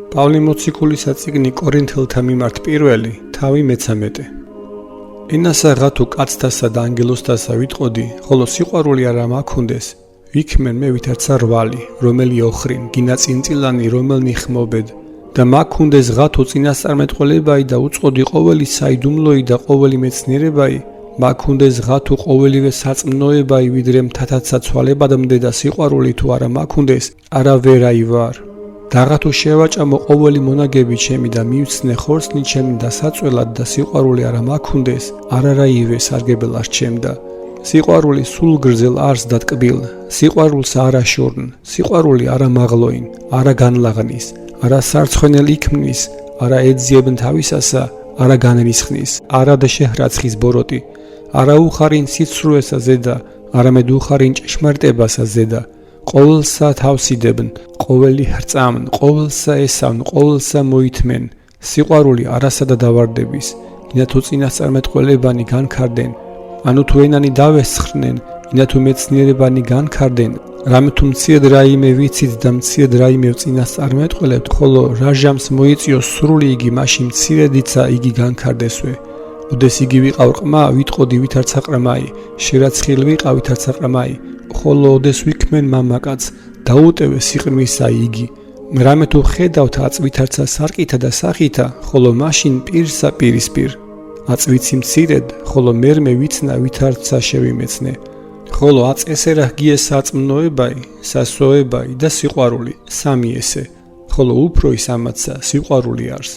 პავლე მოციქულისა წიგნი კორინთელთა მიმართ პირველი, თავი მე-13. ენასა რა თუ კაცთასა და ანგელოზთასა ვიტყოდი, ხოლო სიყვარული არა მაქონდეს, ვიქმენ მე ვითარცა რვალი, რომელი ოხრინ, გინა წინწილანი, რომელნი ხმობედ, და მაქონდეს ღა თუ წინასწარმეტყველებაი და უწყოდი ყოველი საიდუმლოი და ყოველი მეცნიერებაი, მაქონდეს ღა თუ ყოველივე საწმნოებაი, ვიდრე მთათაცა ცვალებადმდე და სიყვარული თუ არა მაქონდეს, არა ვერაი ვარ. დაღა თუ შევაჭამო ყოველი მონაგები ჩემი და მივცნე ხორცნი ჩემი და საწველად და სიყვარული არა მაქონდეს, არაივე სარგებელ არ ჩემდა. სიყვარული სულ გრძელ არს და ტკბილ, სიყვარულს არა შორნ, სიყვარული არა მაღლოინ, არა განლაღნის, არა სარცხვენელ იქმნის, არა ეძიებნ თავისასა, არა განრისხნის, არა და შეჰრაცხის ბოროტი, არა უხარინ სიცრუესა ზედა, არამედ უხარინ ჭეშმარიტებასა ზედა. ყოველსა თავსიდებნ, ყოველი ხრწამნ, ყოველსა ესავნ, ყოველსა მოითმენ. სიყვარული არასადა დავარდების, ინა თუ წინასწარმეტყველებანი განქარდენ, ანუ თუ ენანი დავესხრნენ, ინა თუ მეცნიერებანი განქარდენ, რამე თუ მციედ რაიმე ვიცით და მციედ რაიმე წინასწარმეტყველებთ, ხოლო რა ჟამს მოიწიოს სრული იგი, მაშინ მცირედიცა იგი განქარდესვე. ოდეს იგი ვიყავ ყმა, ვიტყოდი ვითარცა ყრმაი, შერაცხილი ვიყავ ვითარცა ყრმაი, ხოლო ოდეს ვიქმენ მამაკაც, დაუტევე სიყრმისა იგი. რამე თუ ხედავთ აწვითარცა სარკითა და სახითა, ხოლო მაშინ პირსა პირისპირ. აწვიცი მცირედ, ხოლო მერმე ვიცნა ვითარცა შევიმეცნე. ხოლო აწესერა გიე საწმნოებაი, სასოებაი და სიყვარული, სამი ესე, ხოლო უფრო ის ამაცა სიყვარული არს.